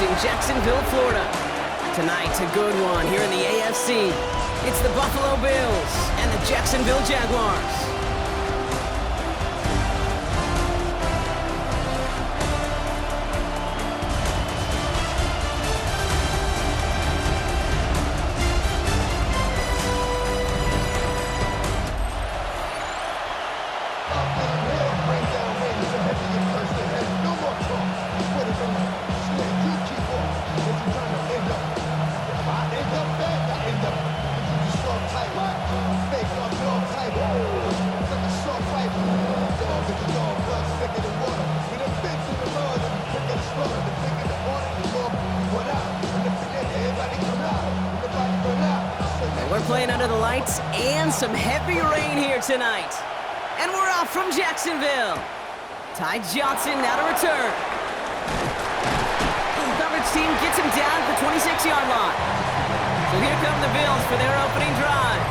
in Jacksonville, Florida. Tonight, a good one here in the AFC. It's the Buffalo Bills and the Jacksonville Jaguars. We're playing under the lights and some heavy rain here tonight. And we're off from Jacksonville. Ty Johnson now to return. Coverage team gets him down at the 26-yard line. So here come the Bills for their opening drive.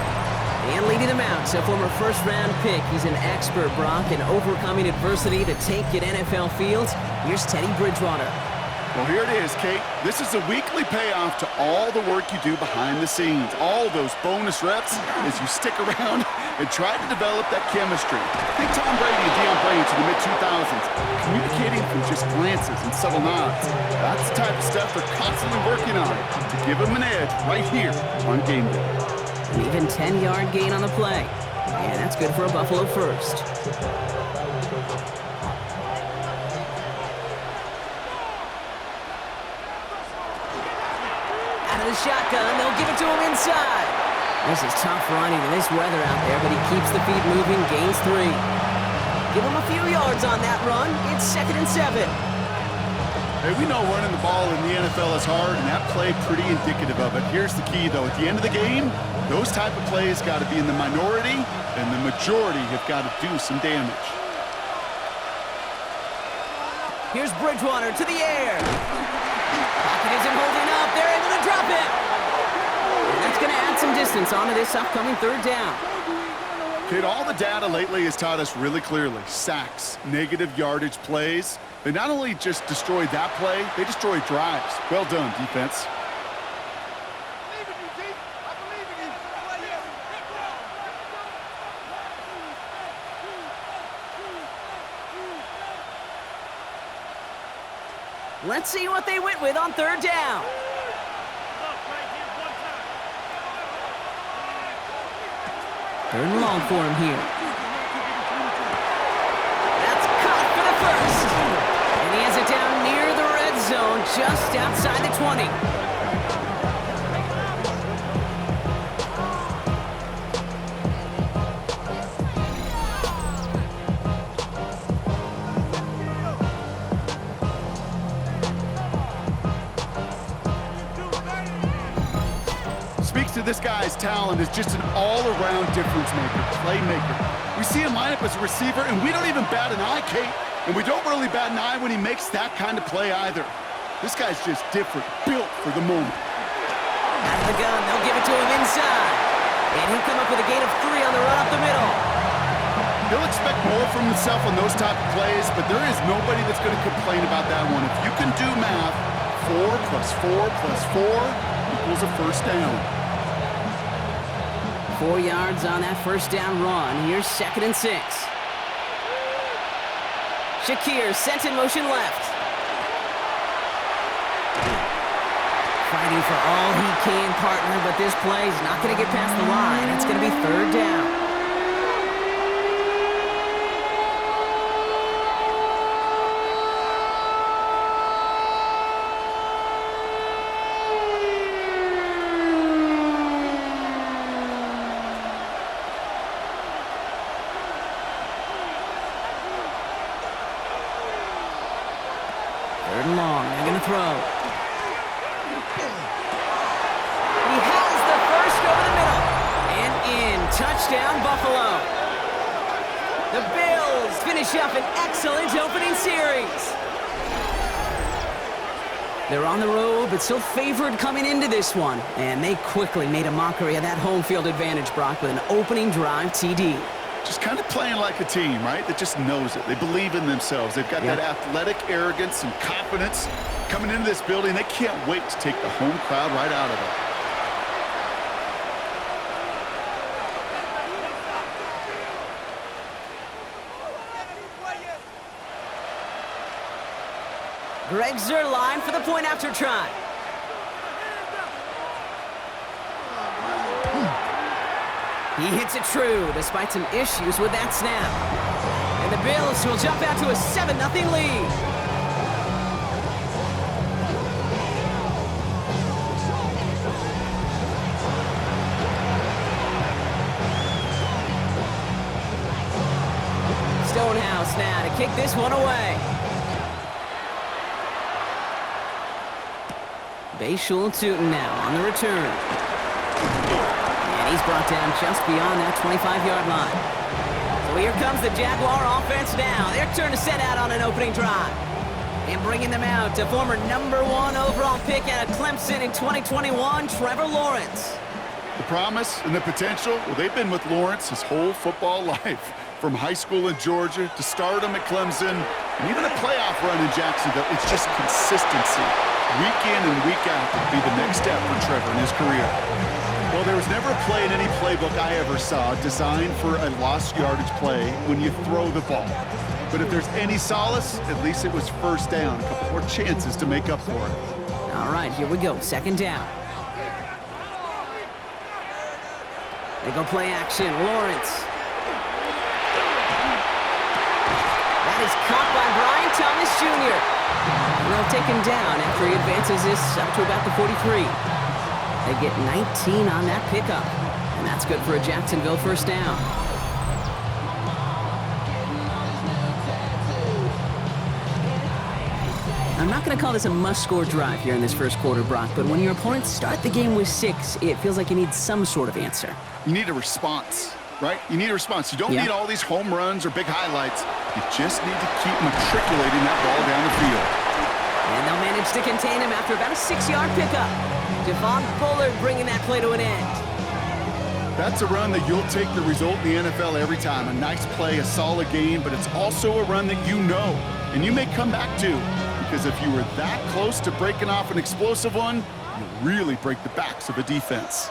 And leading them out, a former first-round pick. He's an expert, Brock, in overcoming adversity to take at NFL fields. Here's TeddyBridgewater. Well, here it is, Kate. This is a weekly payoff to all the work you do behind the scenes. All those bonus reps as you stick around and try to develop that chemistry. Think Tom Brady and Deion Branch in the mid-2000s, communicating through just glances and subtle nods. That's the type of stuff they're constantly working on to give them an edge right here on game day. An even 10-yard gain on the play. And that's good for a Buffalo first. The shotgun, they'll give it to him inside. This is tough running in this weather out there, but he keeps the feet moving, gains 3. Give him a few yards on that run. It's 2nd and 7. Hey, we know running the ball in the NFL is hard, and that play pretty indicative of it. Here's the key, though. At the end of the game, those type of plays got to be in the minority, and the majority have got to do some damage. Here's Bridgewater to the air. Pocket isn't holding up. They're able to drop it. And that's going to add some distance onto this upcoming 3rd down. Kid, all the data lately has taught us really clearly. Sacks, negative yardage plays. They not only just destroyed that play, they destroyed drives. Well done, defense. Let's see what they went with on 3rd down. Third and long for him here. That's caught for the first. And he has it down near the red zone, just outside the 20. Speaks to this guy's talent as just an all-around difference maker, playmaker. We see him line up as a receiver, and we don't even bat an eye, Kate. And we don't really bat an eye when he makes that kind of play either. This guy's just different, built for the moment. Out of the gun, they'll give it to him inside. And he'll come up with a gain of 3 on the run up the middle. He'll expect more from himself on those type of plays, but there is nobody that's going to complain about that one. If you can do math, 4 plus 4 plus 4 equals a first down. 4 yards on that first down run. Here's 2nd and 6. Shakir sent in motion left. Fighting for all he can, partner, but this play is not going to get past the line. It's going to be 3rd down. Third and long, they're going to throw. He has the first over the middle. And in, touchdown Buffalo. The Bills finish up an excellent opening series. They're on the road, but still favored coming into this one. And they quickly made a mockery of that home field advantage, Brock, with an opening drive TD. Just kind of playing like a team, right? That just knows it. They believe in themselves. They've got that athletic arrogance and confidence. coming into this building, they can't wait to take the home crowd right out of it. Greg Zerline for the point after try. He hits it true despite some issues with that snap. And the Bills will jump out to a 7-0 lead. Stonehouse now to kick this one away. Bayshul Tootin now on the return. And he's brought down just beyond that 25-yard line. So here comes the Jaguar offense now. Their turn to set out on an opening drive. And bringing them out to former #1 overall pick out of Clemson in 2021, Trevor Lawrence. The promise and the potential, well, they've been with Lawrence his whole football life. From high school in Georgia to stardom at Clemson, and even a playoff run in Jacksonville, it's just consistency. Week in and week out would be the next step for Trevor in his career. Well, there was never a play in any playbook I ever saw designed for a lost yardage play when you throw the ball. But if there's any solace, at least it was first down. A couple more chances to make up for it. All right, here we go. Second down. They go play action. Lawrence. That is caught by Brian Thomas Jr. And they'll take him down after he advances this up to about the 43. They get 19 on that pickup. And that's good for a Jacksonville first down. I'm not going to call this a must-score drive here in this first quarter, Brock, but when your opponents start the game with 6, it feels like you need some sort of answer. You need a response, right? You need a response. You don't need all these home runs or big highlights. You just need to keep matriculating that ball down the field. And they'll manage to contain him after about a 6-yard pickup. Devon Bullard bringing that play to an end. That's a run that you'll take the result in the NFL every time. A nice play, a solid game, but it's also a run that you know, and you may come back to. Because if you were that close to breaking off an explosive one, you really break the backs of a defense.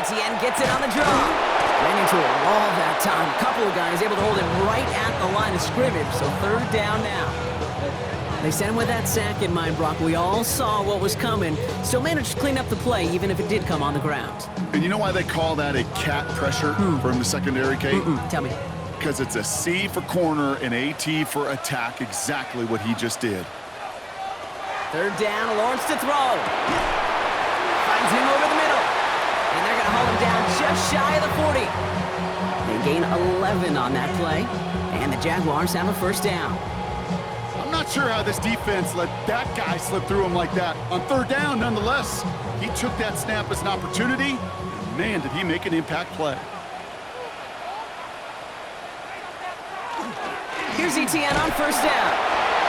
ETN gets it on the draw. Ran into a wall that time. A couple of guys able to hold him right at the line of scrimmage, so third down now. They sent him with that sack in mind, Brock. We all saw what was coming. Still managed to clean up the play, even if it did come on the ground. And you know why they call that a cat pressure from the secondary, Kate? Tell me. Because it's a C for corner and a T for attack, exactly what he just did. Third down, Lawrence to throw. Finds him over the middle. And they're going to hold him down just shy of the 40. They gain 11 on that play. And the Jaguars have a first down. I'm not sure how this defense let that guy slip through him like that. On third down, nonetheless, he took that snap as an opportunity. And man, did he make an impact play. Here's ETN on first down.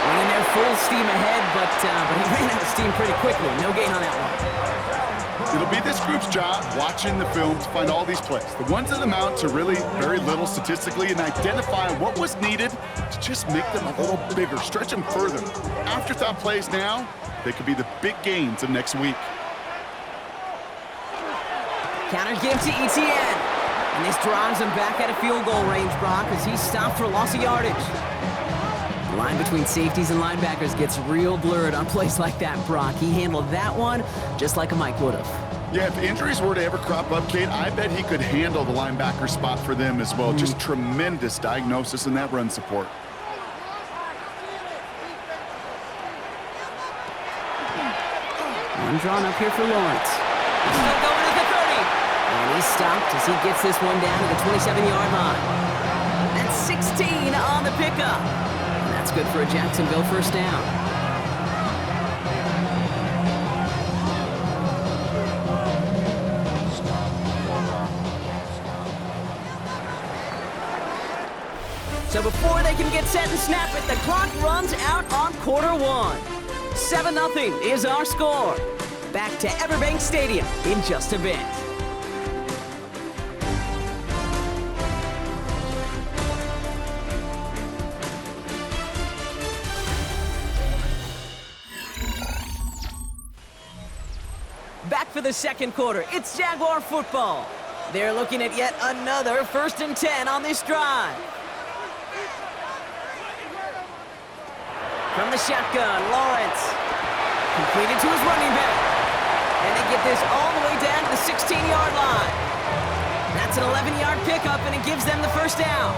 Running there full steam ahead, but he ran out of steam pretty quickly. No gain on that one. It'll be this group's job, watching the film, to find all these plays. The ones that amount to really very little statistically, and identify what was needed to just make them a little bigger, stretch them further. Afterthought plays now, they could be the big gains of next week. Counter give to ETN. And this drives him back at a field goal range, Brock, as he's stopped for loss of yardage. The line between safeties and linebackers gets real blurred on plays like that, Brock. He handled that one just like a Mike would have. Yeah, if injuries were to ever crop up, Kate, I bet he could handle the linebacker spot for them as well. Just tremendous diagnosis in that run support. One drawn up here for Lawrence. He's still going at the 30. And he's stopped as he gets this one down to the 27-yard line. That's 16 on the pickup. And that's good for a Jacksonville first down. So before they can get set and snap it, the clock runs out on quarter one. 7-0 is our score. Back to Everbank Stadium in just a bit. for the second quarter. It's Jaguar football. They're looking at yet another 1st and 10 on this drive. From the shotgun, Lawrence. Completed to his running back. And they get this all the way down to the 16-yard line. That's an 11-yard pickup, and it gives them the first down.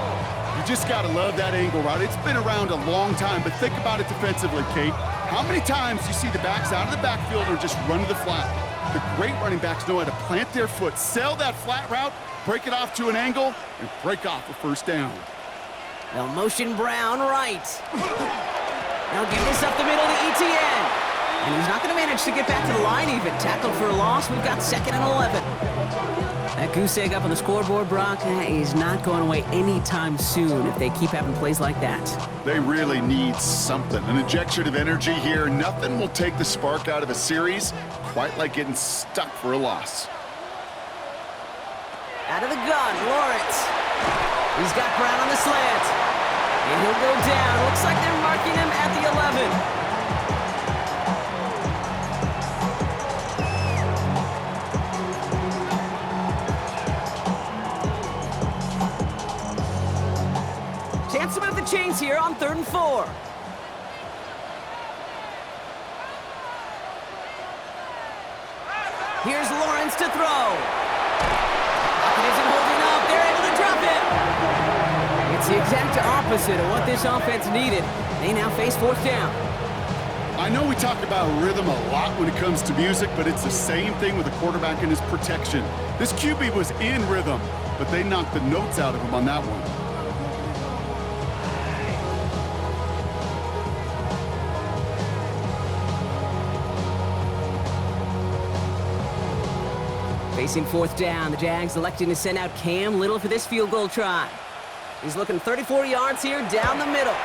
You just got to love that angle, right? It's been around a long time, but think about it defensively, Kate. How many times do you see the backs out of the backfield or just run to the flat? The great running backs know how to plant their foot, sell that flat route, break it off to an angle, and break off a first down. They'll motion Brown right. They'll give this up the middle to ETN. And he's not going to manage to get back to the line even. Tackled for a loss. We've got 2nd and 11. That goose egg up on the scoreboard, Brock, is not going away anytime soon if they keep having plays like that. They really need something. An injection of energy here. Nothing will take the spark out of a series quite like getting stuck for a loss. Out of the gun, Lawrence. He's got Brown on the slant. And he'll go down. Looks like they're marking him at the 11. Chance to move the chains here on 3rd and 4. Here's Lawrence to throw. It isn't holding up. They're able to drop it. It's the exact opposite of what this offense needed. They now face 4th down. I know we talk about rhythm a lot when it comes to music, but it's the same thing with the quarterback and his protection. This QB was in rhythm, but they knocked the notes out of him on that one. Facing 4th down, the Jags electing to send out Cam Little for this field goal try. He's looking 34 yards here down the middle.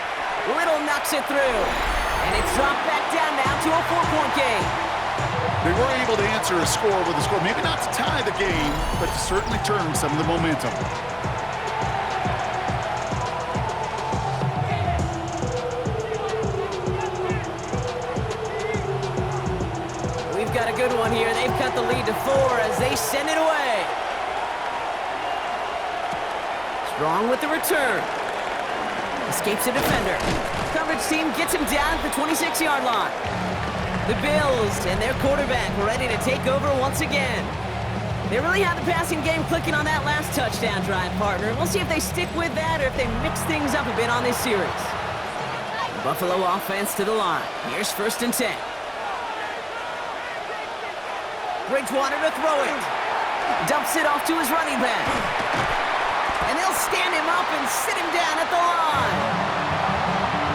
Little knocks it through. And it's dropped back down now to a 4-point game. They were able to answer a score with a score. Maybe not to tie the game, but to certainly turn some of the momentum. We've got a good one here. They've cut the lead to 4 as they send it away. Strong with the return. Escapes a defender. Coverage team gets him down at the 26-yard line. The Bills and their quarterback ready to take over once again. They really had the passing game clicking on that last touchdown drive, partner. We'll see if they stick with that or if they mix things up a bit on this series. The Buffalo offense to the line. Here's 1st and 10. Bridgewater to throw it. Dumps it off to his running back. And they'll stand him up and sit him down at the line.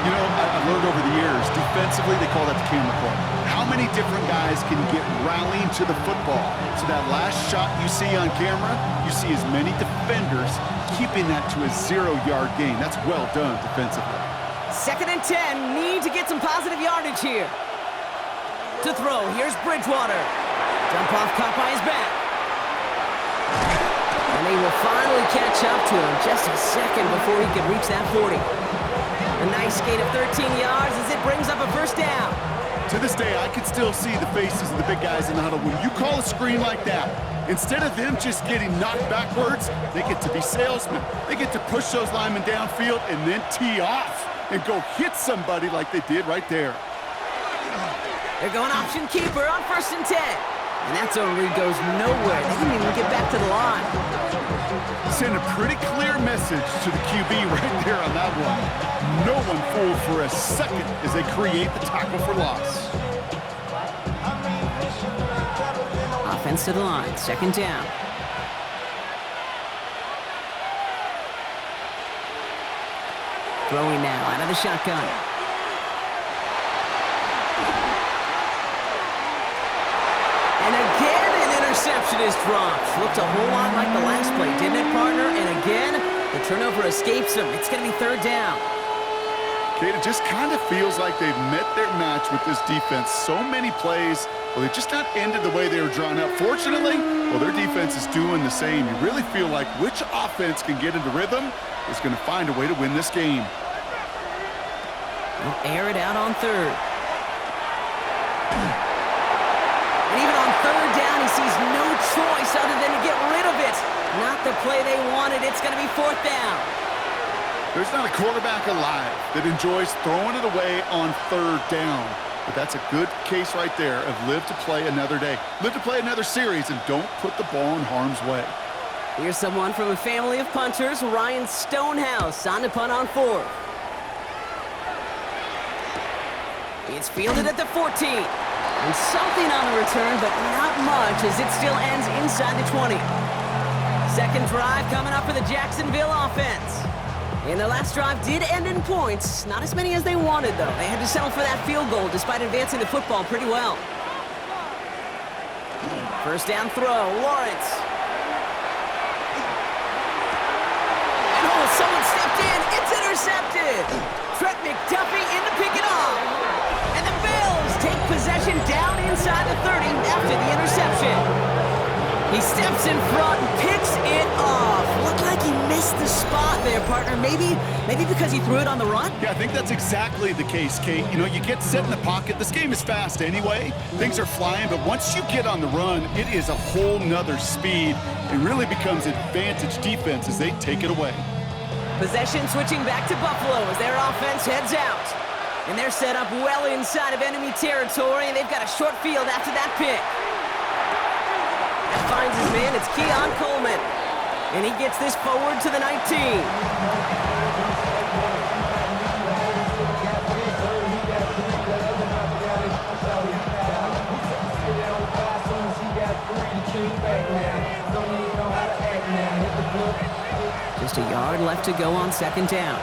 You know, I've learned over the years, defensively, they call that the camera club. How many different guys can get rallying to the football? So that last shot you see on camera, you see as many defenders keeping that to a 0-yard gain. That's well done defensively. 2nd and 10, need to get some positive yardage here. To throw, here's Bridgewater. Dump off caught by his back. And they will finally catch up to him just a second before he can reach that 40. A nice gain of 13 yards as it brings up a 1st down. To this day, I can still see the faces of the big guys in the huddle. When you call a screen like that, instead of them just getting knocked backwards, they get to be salesmen. They get to push those linemen downfield and then tee off and go hit somebody like they did right there. They're going option keeper on 1st and 10. And that zone read goes nowhere. They didn't even get back to the line. Send a pretty clear message to the QB right there on that one. No one fooled for a second as they create the tackle for loss. Offense to the line, 2nd down. Throwing now out of the shotgun. And again, an interception is dropped. Looked a whole lot like the last play, didn't it, partner? And again, the turnover escapes them. It's going to be 3rd down. Kate, it just kind of feels like they've met their match with this defense. So many plays, well, they just not ended the way they were drawn up. Fortunately, well, their defense is doing the same. You really feel like which offense can get into rhythm is going to find a way to win this game. They'll air it out on 3rd. And even on third down, he sees no choice other than to get rid of it. Not the play they wanted. It's going to be fourth down. There's not a quarterback alive that enjoys throwing it away on third down. But that's a good case right there of live to play another day. Live to play another series and don't put the ball in harm's way. Here's someone from a family of punters, Ryan Stonehouse, on to punt on fourth. It's fielded at the 14. And something on the return, but not much as it still ends inside the 20. Second drive coming up for the Jacksonville offense. And their last drive did end in points. Not as many as they wanted, though. They had to settle for that field goal despite advancing the football pretty well. First down throw, Lawrence. And oh, someone stepped in. It's intercepted. Trent McDuffie in to pick it off. And the Bills take possession down inside the 30 after the interception. He steps in front and picks it off. Looked like he missed the spot there, partner. Maybe because he threw it on the run? Yeah, I think that's exactly the case, Kate. You know, you get set in the pocket. This game is fast anyway. Things are flying, but once you get on the run, it is a whole nother speed. It really becomes advantage defense as they take it away. Possession switching back to Buffalo as their offense heads out. And they're set up well inside of enemy territory, and they've got a short field after that pick. Finds his man, it's Keon Coleman. And he gets this forward to the 19. Just a yard left to go on second down.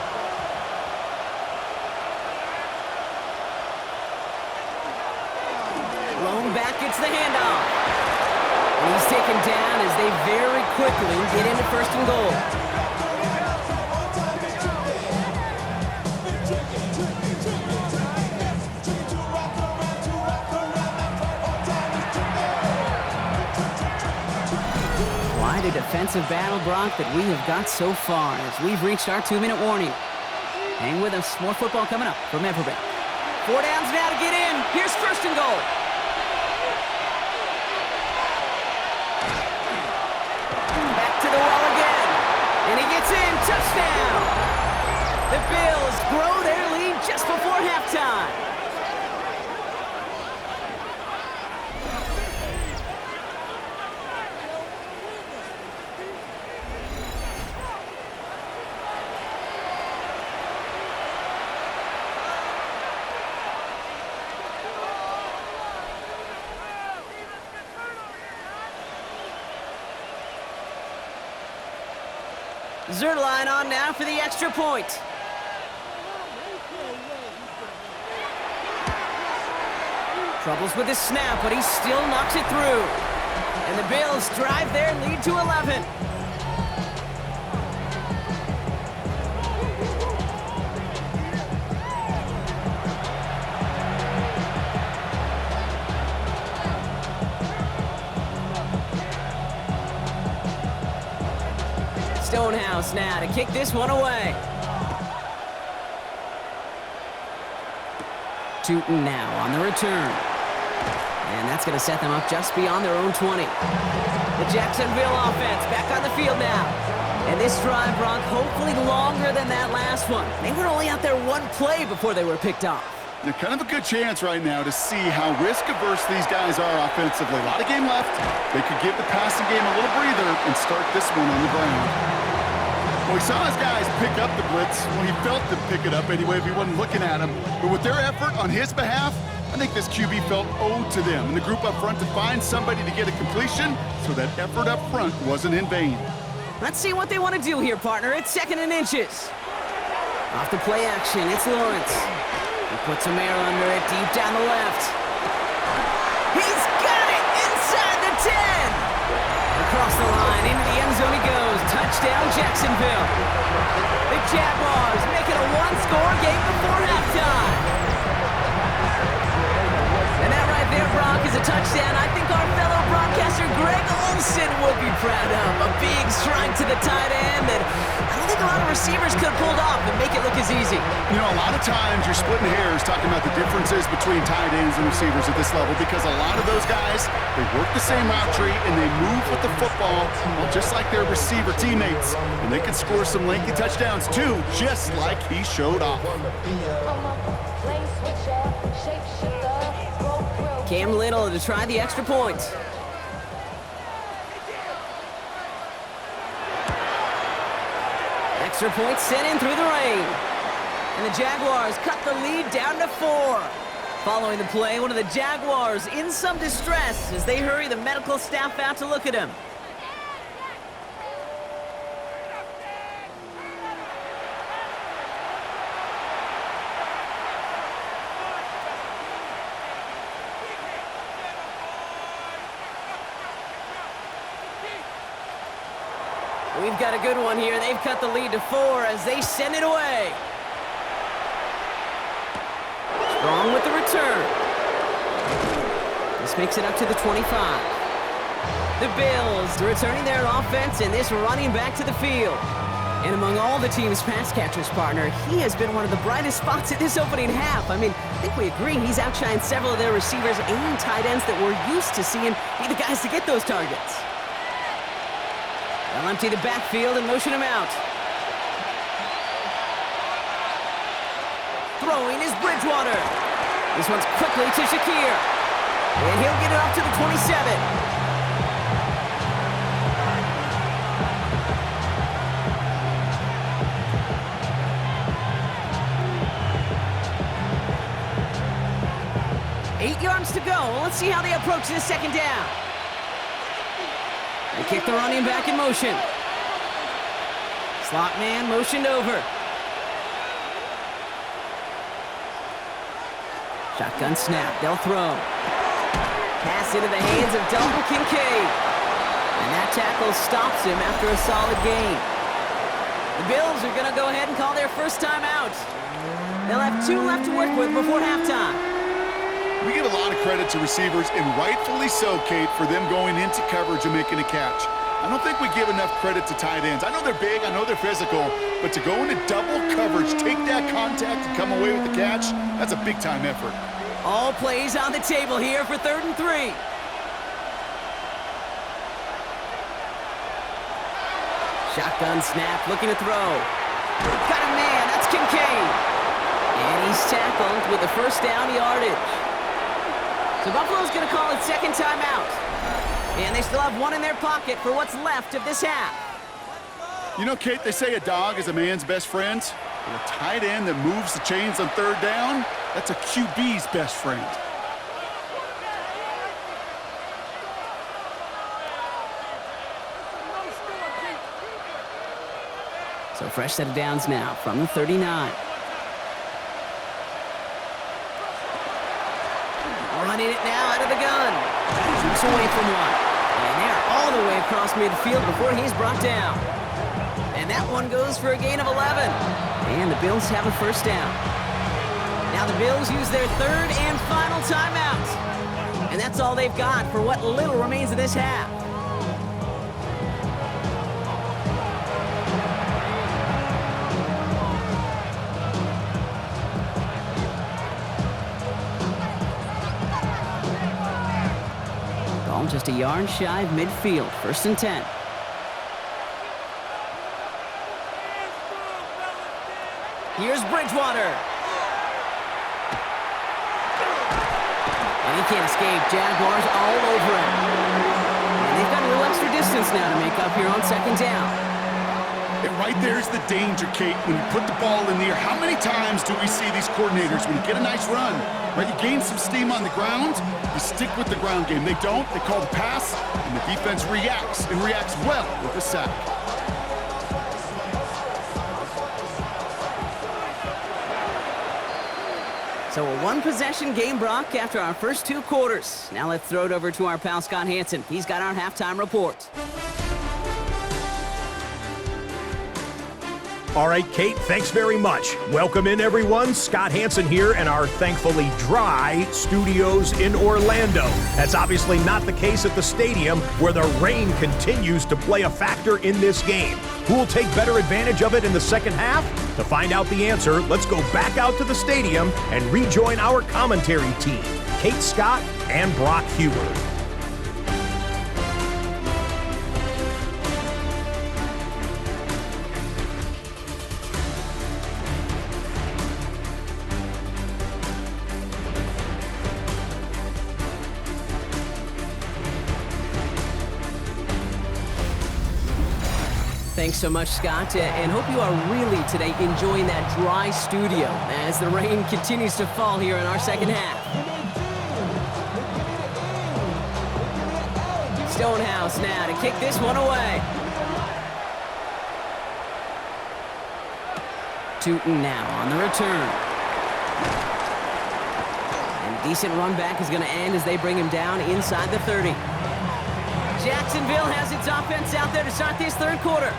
Blown back, it's the handoff. And he's taken down as they very quickly get into first and goal. Quite a defensive battle, Brock, that we have got so far as we've reached our 2-minute warning. Hang with us. More football coming up from Everbank. 4 downs now to get in. Here's first and goal. And he gets in, touchdown! The Bills grow their lead just before halftime. Zerline on now for the extra point. Troubles with his snap, but he still knocks it through. And the Bills drive their lead to 11. Stonehouse now to kick this one away. Tootin now on the return. And that's going to set them up just beyond their own 20. The Jacksonville offense back on the field now. And this drive, Brock, hopefully longer than that last one. They were only out there one play before they were picked off. They're kind of a good chance right now to see how risk-averse these guys are offensively. A lot of game left. They could give the passing game a little breather and start this one on the ground. Well, we saw his guys pick up the blitz when he felt them pick it up anyway if he wasn't looking at him. But with their effort on his behalf, I think this QB felt owed to them and the group up front to find somebody to get a completion so that effort up front wasn't in vain. Let's see what they want to do here, partner. It's 2nd and inches. Off the play action, it's Lawrence. He puts some air under it, deep down the left. He's got it inside the 10. Across the line, into the end zone he goes. Touchdown, Jacksonville. The Jaguars make it a one-score game before halftime. And that right there, Brock, is a touchdown I think our fellow broadcaster Greg Olsen would be proud of. A big strike to the tight end that I don't think a lot of receivers could have pulled off and make it look as is easy. You know, a lot of times you're splitting hairs talking about the differences between tight ends and receivers at this level because a lot of those guys, they work the same route tree and they move with the football, well, just like their receiver teammates. And they can score some lengthy touchdowns too, just like he showed off. Cam Little to try the extra point. Extra point sent in through the rain. And the Jaguars cut the lead down to 4. Following the play, one of the Jaguars in some distress as they hurry the medical staff out to look at him. We've got a good one here. They've cut the lead to 4 as they send it away. Strong with the return. This makes it up to the 25. The Bills returning their offense and this running back to the field. And among all the team's pass catchers, partner, he has been one of the brightest spots in this opening half. I mean, I think we agree he's outshined several of their receivers and tight ends that we're used to seeing be the guys to get those targets. They'll empty the backfield and motion him out. Throwing is Bridgewater. This one's quickly to Shakir. And he'll get it up to the 27. Eight yards to go. Let's see how they approach this second down. They kick the running back in motion. Slot man motioned over. Shotgun snap. They'll throw. Pass into the hands of Dalton Kincaid. And that tackle stops him after a solid gain. The Bills are going to go ahead and call their first time out. They'll have 2 left to work with before halftime. We give a lot of credit to receivers, and rightfully so, Kate, for them going into coverage and making a catch. I don't think we give enough credit to tight ends. I know they're big, I know they're physical, but to go into double coverage, take that contact, and come away with the catch, that's a big-time effort. All plays on the table here for 3rd and 3. Shotgun snap, looking to throw. Got a man, that's Kincaid. And he's tackled with the first down yardage. So Buffalo's going to call it second timeout. And they still have 1 in their pocket for what's left of this half. You know, Kate, they say a dog is a man's best friend. Well, a tight end that moves the chains on 3rd down, that's a QB's best friend. So fresh set of downs now from the 39. Running it now out of the gun. Keeps away from one. And they're all the way across midfield before he's brought down. And that one goes for a gain of 11. And the Bills have a first down. Now the Bills use their 3rd and final timeout. And that's all they've got for what little remains of this half. Just a yard shy of midfield. 1st and 10. Here's Bridgewater. And he can't escape. Jaguars all over him. And they've got a little extra distance now to make up here on 2nd down. And right there's the danger, Kate, when you put the ball in the air. How many times do we see these coordinators, when you get a nice run, right, you gain some steam on the ground, you stick with the ground game. They don't, they call the pass, and the defense reacts, and reacts well with the sack. So a 1-possession game, Brock, after our first 2 quarters. Now let's throw it over to our pal Scott Hansen. He's got our halftime report. All right, Kate, thanks very much. Welcome in, everyone. Scott Hansen here in our thankfully dry studios in Orlando. That's obviously not the case at the stadium, where the rain continues to play a factor in this game. Who will take better advantage of it in the second half? To find out the answer, let's go back out to the stadium and rejoin our commentary team, Kate Scott and Brock Huber. Thanks so much, Scott, and hope you are really today enjoying that dry studio as the rain continues to fall here in our second half. Stonehouse now to kick this one away. Tootin now on the return. And a decent run back is going to end as they bring him down inside the 30. Jacksonville has its offense out there to start this third quarter.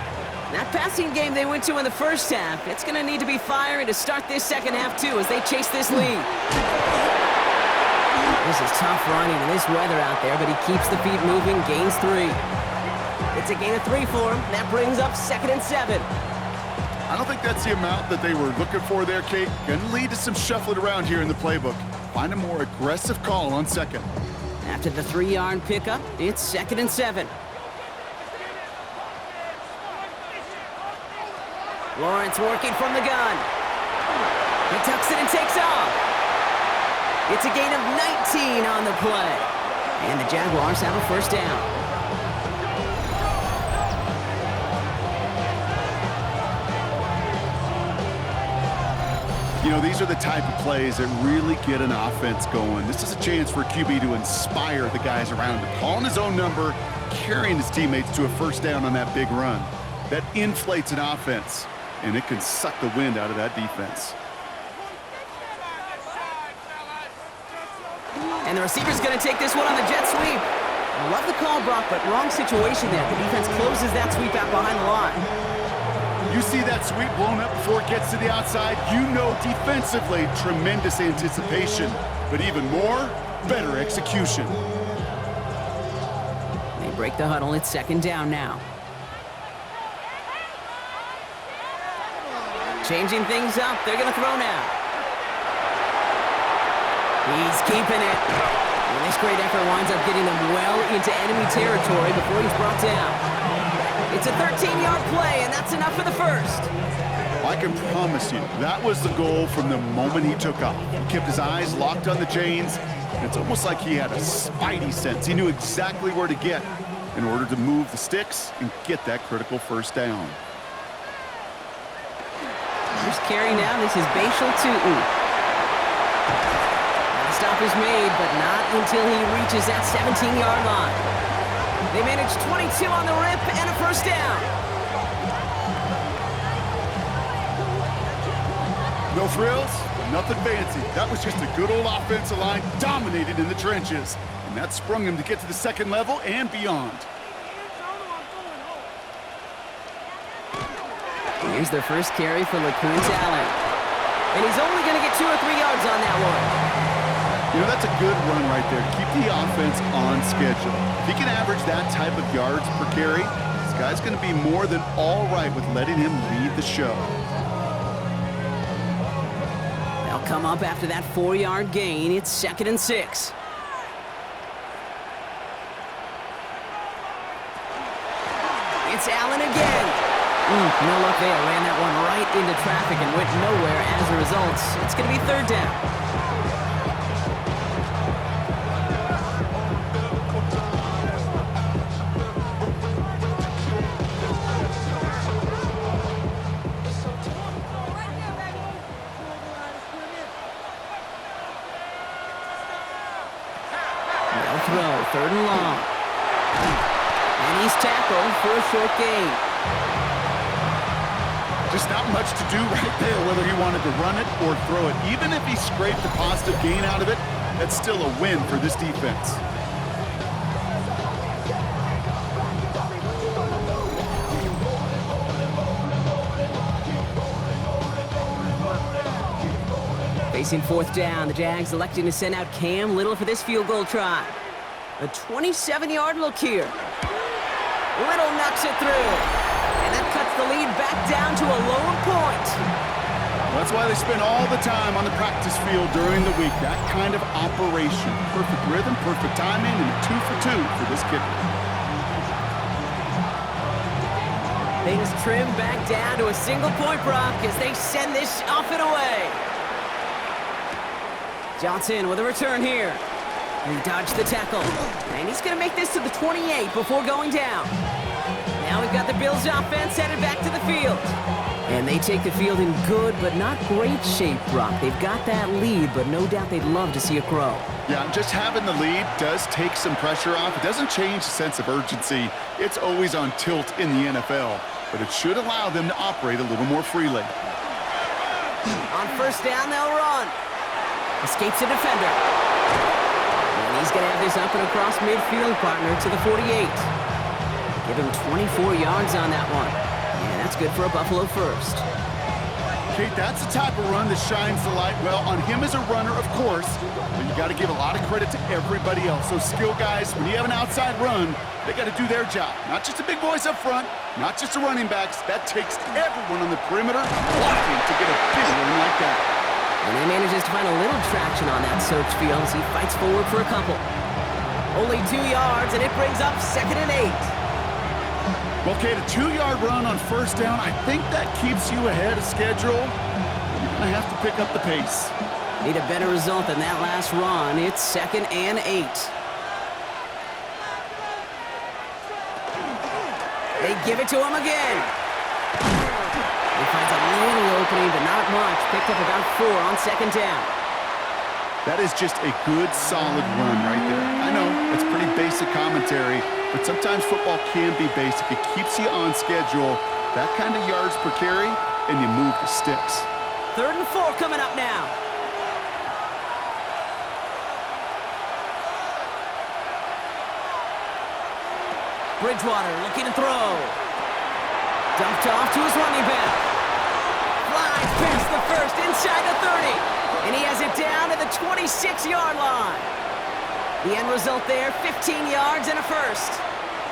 That passing game they went to in the first half, it's going to need to be firing to start this second half, too, as they chase this lead. This is tough running in this weather out there, but he keeps the feet moving, gains 3. It's a gain of 3 for him. That brings up 2nd and 7. I don't think that's the amount that they were looking for there, Kate. Going to lead to some shuffling around here in the playbook. Find a more aggressive call on second. After the 3-yard pickup, it's 2nd and 7. Lawrence working from the gun. He tucks it and takes off. It's a gain of 19 on the play. And the Jaguars have a first down. You know, these are the type of plays that really get an offense going. This is a chance for QB to inspire the guys around him. Calling his own number, carrying his teammates to a first down on that big run. That inflates an offense, and it can suck the wind out of that defense. And the receiver's going to take this one on the jet sweep. I love the call, Brock, but wrong situation there. The defense closes that sweep out behind the line. You see that sweep blown up before it gets to the outside, you know defensively, tremendous anticipation. But even more, better execution. They break the huddle. It's 2nd down now. Changing things up. They're going to throw now. He's keeping it. And this great effort winds up getting them well into enemy territory before he's brought down. It's a 13-yard play, and that's enough for the first. I can promise you, that was the goal from the moment he took off. He kept his eyes locked on the chains. It's almost like he had a spidey sense. He knew exactly where to get in order to move the sticks and get that critical first down. First carry now, this is Bashal Tootin. The stop is made, but not until he reaches that 17-yard line. They manage 22 on the rip and a first down. No frills, nothing fancy. That was just a good old offensive line dominated in the trenches. And that sprung him to get to the second level and beyond. Here's their first carry for LaQuint Allen. And he's only going to get 2 or 3 yards on that one. You know, that's a good run right there to keep the offense on schedule. If he can average that type of yards per carry, this guy's going to be more than all right with letting him lead the show. They'll come up after that 4-yard gain. It's 2nd and 6. It's Allen again. No luck there. Ran that one right into traffic and went nowhere as a result. It's going to be 3rd down. Throw, 3rd and long. And he's tackled for a short gain. Just not much to do right there, whether he wanted to run it or throw it. Even if he scraped a positive gain out of it, that's still a win for this defense. Facing fourth down, the Jags electing to send out Cam Little for this field goal try. A 27-yard look here. Little knocks it through. And that cuts the lead back down to a lower point. That's why they spend all the time on the practice field during the week. That kind of operation. Perfect rhythm, perfect timing, and a 2 for 2 for this kicker. Things trim back down to a single point, Brock, as they send this off and away. Johnson with a return here. He dodged the tackle. And he's going to make this to the 28 before going down. Now we've got the Bills offense headed back to the field. And they take the field in good but not great shape, Brock. They've got that lead, but no doubt they'd love to see it grow. Yeah, just having the lead does take some pressure off. It doesn't change the sense of urgency. It's always on tilt in the NFL, but it should allow them to operate a little more freely. On first down, they'll run. Escapes a defender. And he's going to have this up and across midfield, partner, to the 48. Give him 24 yards on that one. And that's good for a Buffalo first. Kate, that's the type of run that shines the light well on him as a runner, of course, but you got to give a lot of credit to everybody else. Those skill guys, when you have an outside run, they got to do their job. Not just the big boys up front, not just the running backs. That takes everyone on the perimeter blocking to get a big run like that. And he manages to find a little traction on that search field as he fights forward for a couple. Only 2 yards, and it brings up 2nd and 8. Well, Kate, a 2-yard run on first down, I think that keeps you ahead of schedule. You're going to have to pick up the pace. Need a better result than that last run. It's 2nd and 8. They give it to him again. He finds a little opening, but not much. Picked up about 4 on 2nd down. That is just a good, solid run right there. I know, it's pretty basic commentary, but sometimes football can be basic. It keeps you on schedule, that kind of yards per carry, and you move the sticks. 3rd and 4 coming up now. Bridgewater looking to throw. Dumped off to his running back. Flies past the first inside the 30. And he has it down to the 26-yard line. The end result there, 15 yards and a first.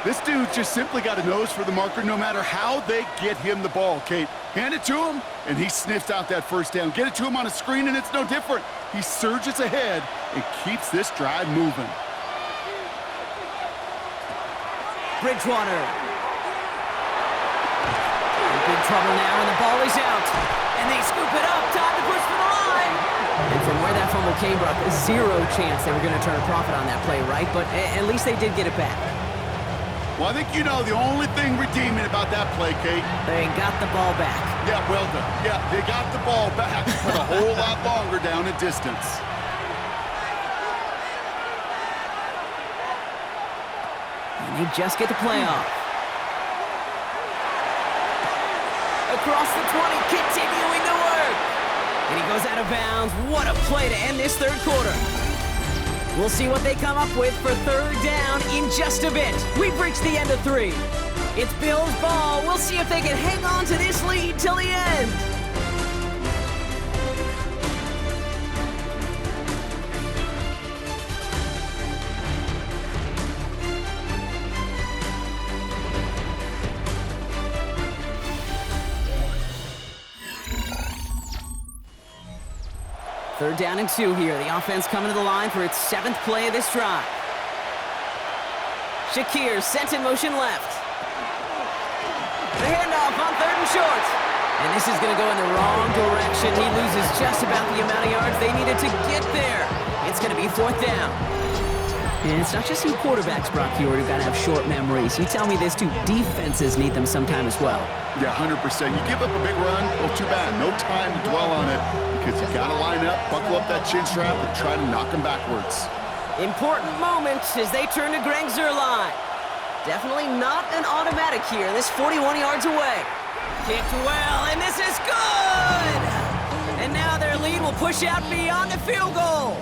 This dude just simply got a nose for the marker no matter how they get him the ball, Kate. Hand it to him, and he sniffs out that first down. Get it to him on a screen, and it's no different. He surges ahead and keeps this drive moving. Bridgewater. In big trouble now, and the ball is out. And they scoop it up. Time to push for the line. And from where that fumble came, Brock, 0 chance they were going to turn a profit on that play, right? But at least they did get it back. Well, I think you know the only thing redeeming about that play, Kate. They got the ball back. Yeah, well done. Yeah, they got the ball back, but a whole lot longer down in distance. And they just get the play off. Across the 20, continuing to work. And he goes out of bounds. What a play to end this 3rd quarter. We'll see what they come up with for 3rd down in just a bit. We've reached the end of 3. It's Bills ball. We'll see if they can hang on to this lead till the end. Third down and 2 here. The offense coming to the line for its 7th play of this drive. Shakir sent in motion left. The handoff on 3rd and short. And this is going to go in the wrong direction. He loses just about the amount of yards they needed to get there. It's going to be 4th down. And it's not just you quarterbacks, Brock Hewitt, who've got to have short memories. You tell me this too. Defenses need them sometime as well. Yeah, 100%. You give up a big run, well, too bad. No time to dwell on it because you got to line up, buckle up that chin strap, and try to knock them backwards. Important moment as they turn to Greg Zuerlein. Definitely not an automatic here. This 41 yards away. Kicked well, and this is good! And now their lead will push out beyond the field goal.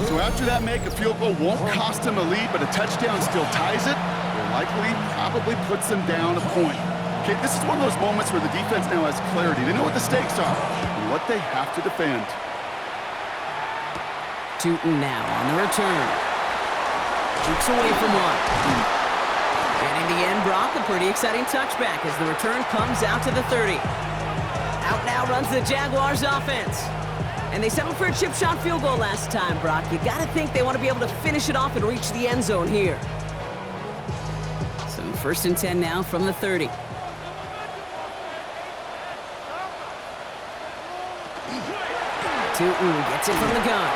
So after that make, a field goal won't cost them a lead, but a touchdown still ties it. Or likely, probably puts them down a point. Okay, this is one of those moments where the defense now has clarity. They know what the stakes are and what they have to defend. Tootin now on the return. Jukes away from one. And in the end, Brock, a pretty exciting touchback as the return comes out to the 30. Out now runs the Jaguars offense. And they settled for a chip shot field goal last time, Brock. You gotta think they want to be able to finish it off and reach the end zone here. So 1st and 10 now from the 30. Tootin gets it from the gun.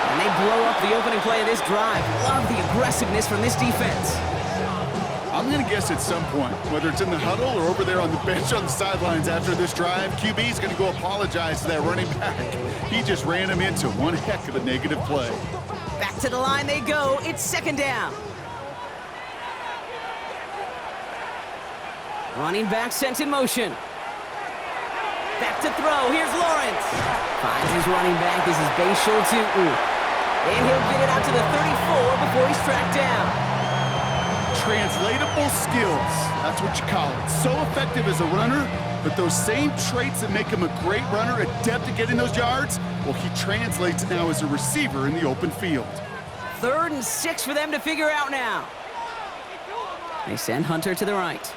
And they blow up the opening play of this drive. Love the aggressiveness from this defense. I'm going to guess at some point, whether it's in the huddle or over there on the bench on the sidelines after this drive, QB's going to go apologize to that running back. He just ran him into one heck of a negative play. Back to the line they go. It's 2nd down. Running back sent in motion. Back to throw. Here's Lawrence. Finds his running back. This is Bashal Tootin. And he'll get it out to the 34 before he's tracked down. Translatable skills. That's what you call it. So effective as a runner, but those same traits that make him a great runner, adept at getting those yards, well, he translates now as a receiver in the open field. 3rd and 6 for them to figure out now. They send Hunter to the right.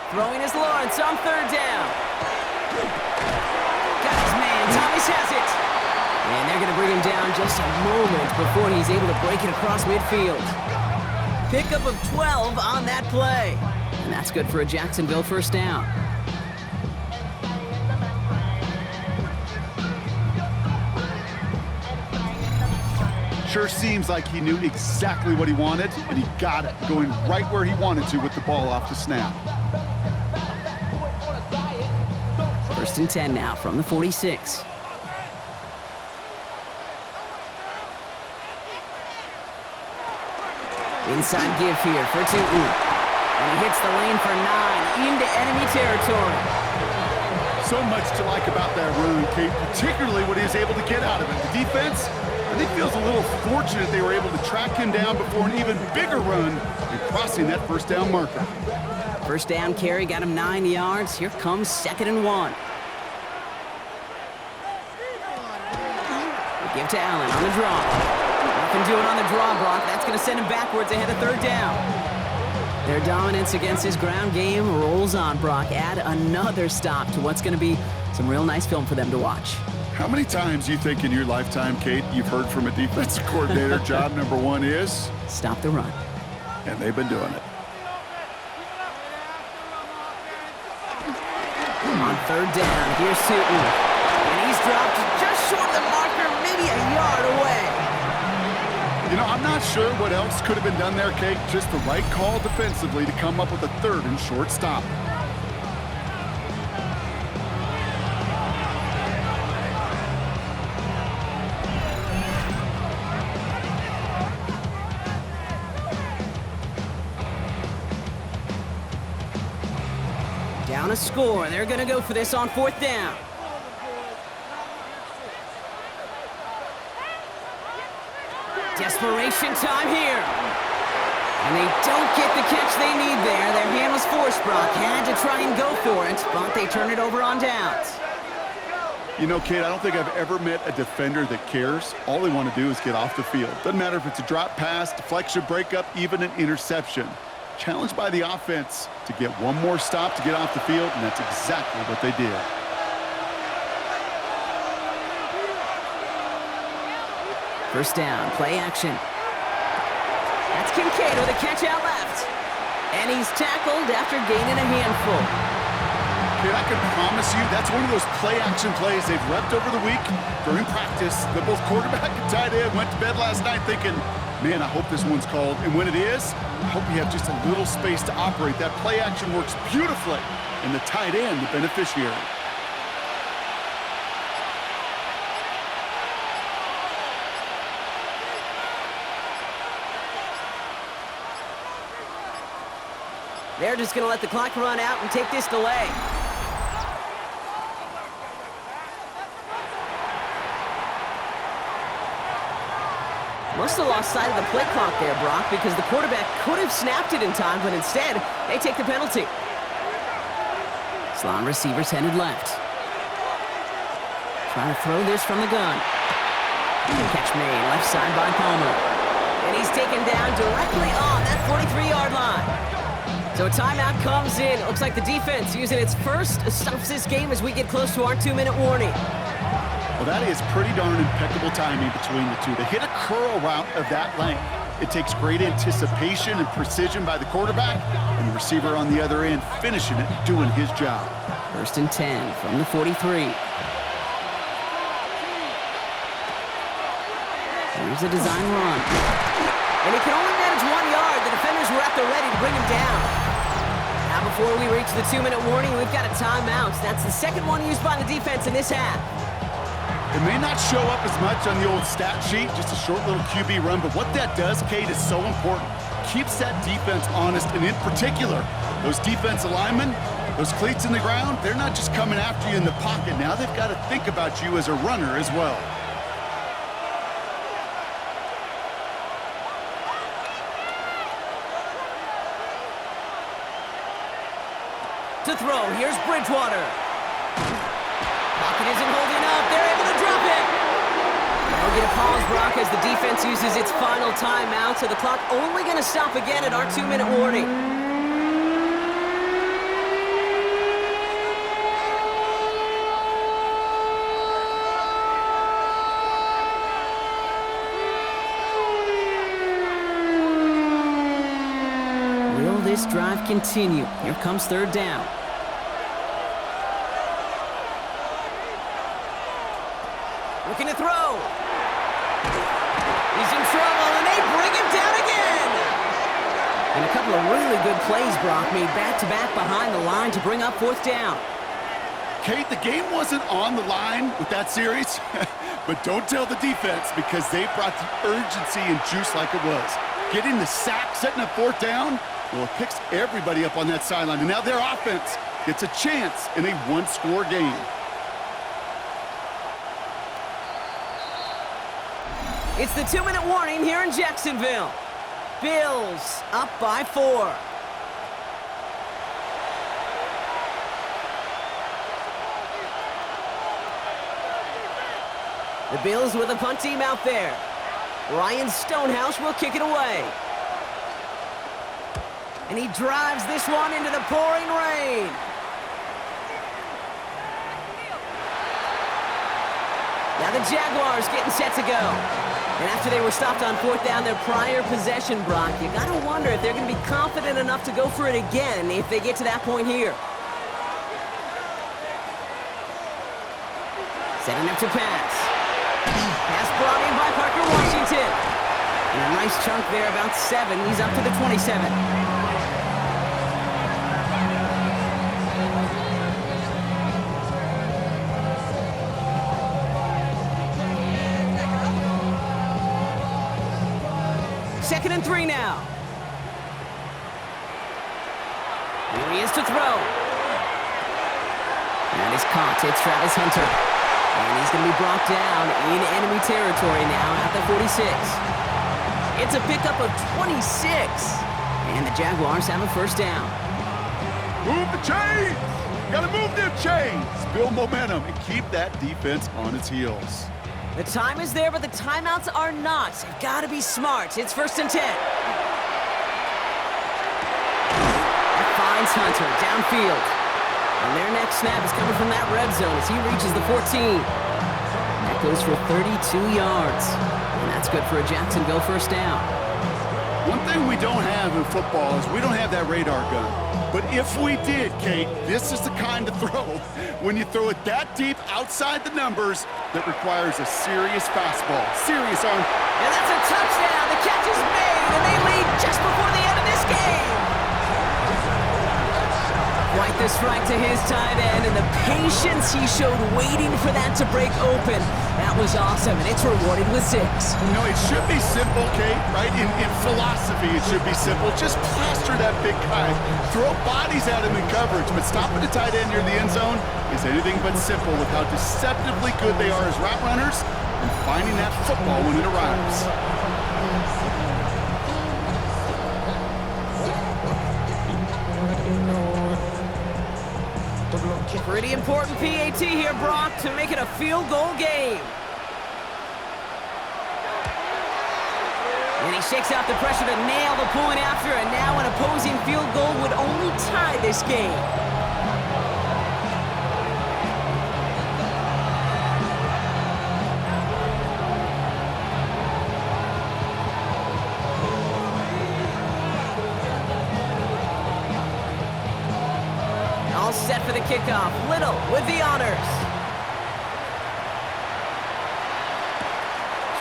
Throwing is Lawrence on 3rd down. Got his man. Thomas has it. And they're going to bring him down just a moment before he's able to break it across midfield. Pickup of 12 on that play. And that's good for a Jacksonville 1st down. Sure seems like he knew exactly what he wanted, and he got it, going right where he wanted to with the ball off the snap. 1st and 10 now from the 46. Inside give here for Tootin. And he hits the lane for 9 into enemy territory. So much to like about that run, Kate, particularly what he was able to get out of it. The defense, I think, feels a little fortunate they were able to track him down before an even bigger run and crossing that 1st down marker. 1st down carry got him 9 yards. Here comes 2nd and 1. They give to Allen on the draw. Nothing doing on the draw block. That's going to send him backwards ahead of 3rd down. Their dominance against his ground game rolls on, Brock. Add another stop to what's going to be some real nice film for them to watch. How many times do you think in your lifetime, Kate, you've heard from a defensive coordinator, job number 1 is? Stop the run. And they've been doing it. On 3rd down, here's Tootin. And he's dropped just short of the marker, maybe a yard away. You know, I'm not sure what else could have been done there, Kate. Just the right call defensively to come up with a 3rd and short stop. Down a score. They're going to go for this on 4th down. Desperation time here. And they don't get the catch they need there. Their hand was forced, Brock. Had to try and go for it, but they turn it over on downs. You know, Kate, I don't think I've ever met a defender that cares. All they want to do is get off the field. Doesn't matter if it's a drop pass, deflection, breakup, even an interception. Challenged by the offense to get one more stop to get off the field, and that's exactly what they did. First down, play action. That's Kincaid with a catch out left. And he's tackled after gaining a handful. Kid, I can promise you that's one of those play-action plays they've repped over the week during practice. The both quarterback and tight end went to bed last night thinking, man, I hope this one's called. And when it is, I hope you have just a little space to operate. That play-action works beautifully, and the tight end, the beneficiary. They're just going to let the clock run out and take this delay. Must have lost sight of the play clock there, Brock, because the quarterback could have snapped it in time, but instead, they take the penalty. Slot receivers headed left. Trying to throw this from the gun. Catch made, left side by Palmer. And he's taken down directly on that 43-yard line. So a timeout comes in. It looks like the defense using its first stops this game as we get close to our 2-minute warning. Well, that is pretty darn impeccable timing between the two. To hit a curl route of that length, it takes great anticipation and precision by the quarterback, and the receiver on the other end finishing it, doing his job. 1st and 10 from the 43. Here's a design run. And he can only manage 1 yard. The defenders were at the ready to bring him down. Now before we reach the 2-minute warning, we've got a timeout. That's the second one used by the defense in this half. It may not show up as much on the old stat sheet, just a short little QB run, but what that does, Kate, is so important. Keeps that defense honest, and in particular, those defensive linemen, those cleats in the ground, they're not just coming after you in the pocket. Now they've got to think about you as a runner as well. To throw, here's Bridgewater. Pocket isn't holding up, they're able to drop it. We'll get a pause, Brock, as the defense uses its final timeout, so the clock only going to stop again at our 2-minute warning. Will this drive continue? Here comes 3rd down. Looking to throw. He's in trouble, and they bring him down again. And a couple of really good plays, Brock, made back-to-back behind the line to bring up 4th down. Kate, the game wasn't on the line with that series, but don't tell the defense because they brought the urgency and juice like it was. Getting the sack, setting up 4th down, well, it picks everybody up on that sideline, and now their offense gets a chance in a 1-score game. It's the 2-minute warning here in Jacksonville. Bills up by 4. The Bills with a punt team out there. Ryan Stonehouse will kick it away. And he drives this one into the pouring rain. Now the Jaguars getting set to go. And after they were stopped on 4th down their prior possession, Brock, you gotta wonder if they're gonna be confident enough to go for it again if they get to that point here. Setting up to pass. Pass brought in by Parker Washington. And a nice chunk there, about 7. He's up to the 27. Second and 3 now. Here he is to throw. And he's caught. It's Travis Hunter. And he's going to be brought down in enemy territory now at the 46. It's a pickup of 26. And the Jaguars have a 1st down. Move the chains! Gotta move them chains! Build momentum and keep that defense on its heels. The time is there, but the timeouts are not. You've got to be smart. It's 1st and 10. That finds Hunter downfield. And their next snap is coming from that red zone as he reaches the 14. That goes for 32 yards. And that's good for a Jacksonville 1st down. One thing we don't have in football is we don't have that radar gun. But if we did, Kate, this is the kind of throw, when you throw it that deep outside the numbers, that requires a serious fastball, serious arm. And that's a touchdown. The catch is made, and they lead just before the end of this game. Quite the strike to his tight end, and the patience he showed waiting for that to break open. That was awesome, and it's rewarded with 6. You know, it should be simple, Kate, right? In philosophy, it should be simple. Just plaster that big guy. Throw bodies at him in coverage, but stopping the tight end near the end zone is anything but simple with how deceptively good they are as route runners and finding that football when it arrives. Pretty important PAT here, Brock, to make it a field goal game. And he shakes out the pressure to nail the point after, and now an opposing field goal would only tie this game. All set for the kickoff. Little with the honors.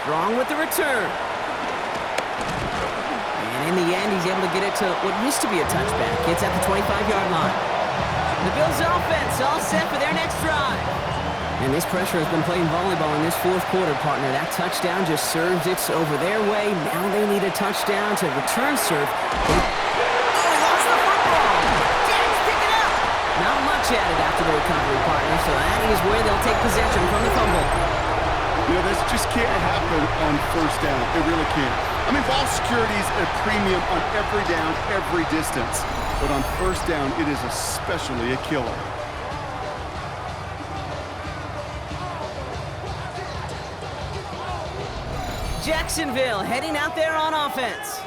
Strong with the return. And in the end, he's able to get it to what used to be a touchback. It's at the 25-yard line. The Bills' offense all set for their next drive. And this pressure has been playing volleyball in this fourth quarter, partner. That touchdown just serves it over their way. Now they need a touchdown to return serve. Added after the recovery, partner, so that is where they'll take possession from the fumble. You know, this just can't happen on first down. It really can't. I mean, ball security is a premium on every down, every distance. But on first down, it is especially a killer. Jacksonville heading out there on offense.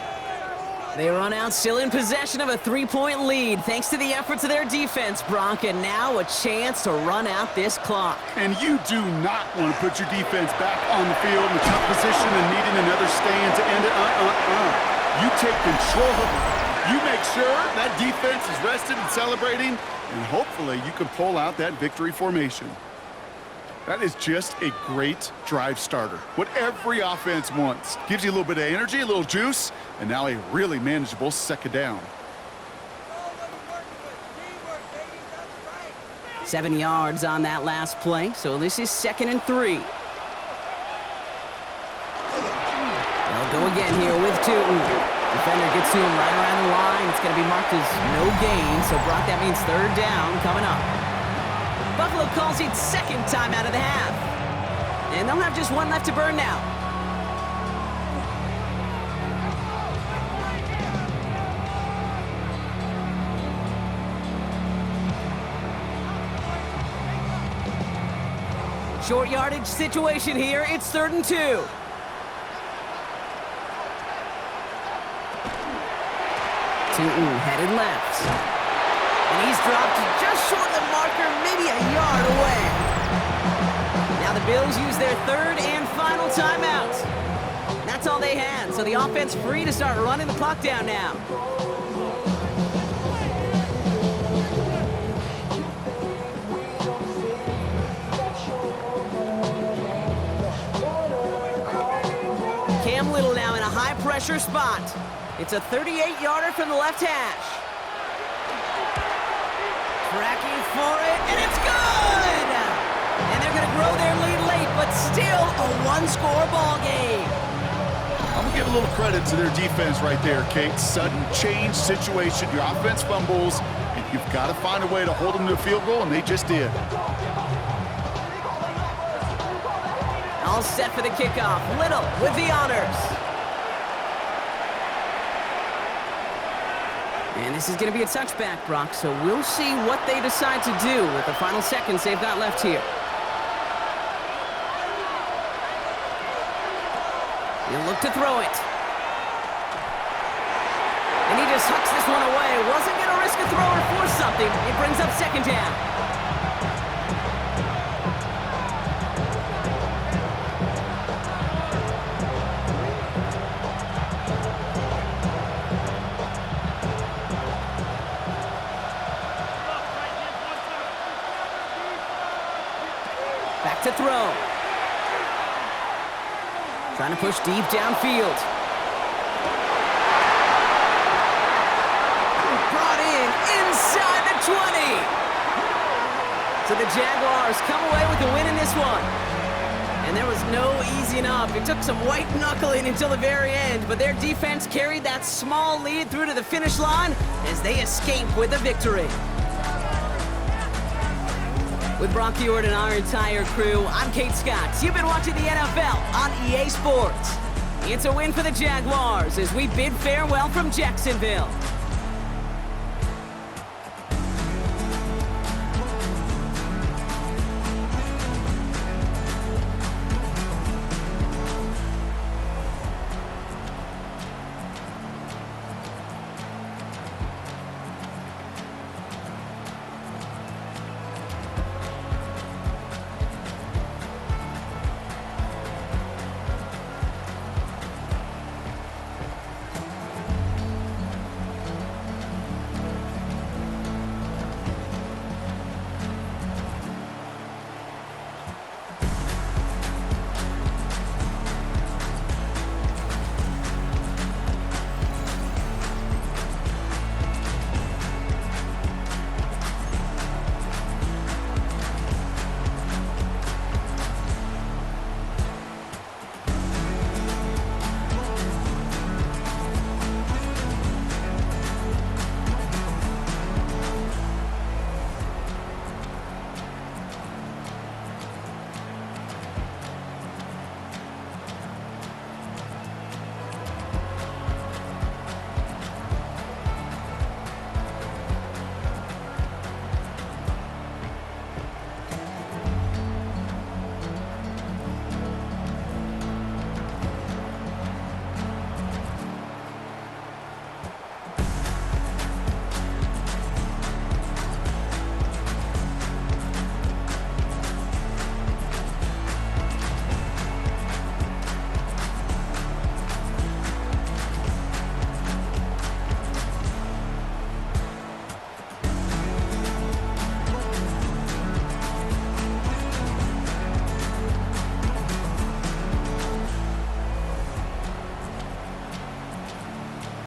They run out still in possession of a 3-point lead thanks to the efforts of their defense, Brock, and now a chance to run out this clock. And you do not want to put your defense back on the field in a tough position and needing another stand to end it. You take control of it. You make sure that defense is rested and celebrating, and hopefully you can pull out that victory formation. That is just a great drive starter. What every offense wants. Gives you a little bit of energy, a little juice, and now a really manageable second down. 7 yards on that last play, so this is 2nd and 3. They'll go again here with Tootin. Defender gets to him right around the line. It's going to be marked as no gain, so Brock, that means 3rd down coming up. Buffalo calls it 2nd time out of the half. And they'll have just one left to burn now. Short yardage situation here. It's 3rd and 2. Tootin headed left. And he's dropped just short of the marker, maybe a yard away. Now the Bills use their 3rd and final timeout. That's all they had, so the offense free to start running the clock down now. Cam Little now in a high-pressure spot. It's a 38-yarder from the left hash. Tracking for it, and it's good! And they're going to grow their lead late, but still a one-score ball game. I'm going to give a little credit to their defense right there, Kate. Sudden change situation. Your offense fumbles, and you've got to find a way to hold them to a field goal, and they just did. All set for the kickoff. Little with the honors. And this is going to be a touchback, Brock, so we'll see what they decide to do with the final seconds they've got left here. He'll look to throw it. And he just hucks this one away. Wasn't going to risk a throw or force something. It brings up 2nd down. Back to throw. Trying to push deep downfield. Brought in inside the 20. So the Jaguars come away with the win in this one. And there was no easing up. It took some white knuckling until the very end, but their defense carried that small lead through to the finish line as they escape with a victory. With Brock Ewart and our entire crew, I'm Kate Scott. You've been watching the NFL on EA Sports. It's a win for the Jaguars as we bid farewell from Jacksonville.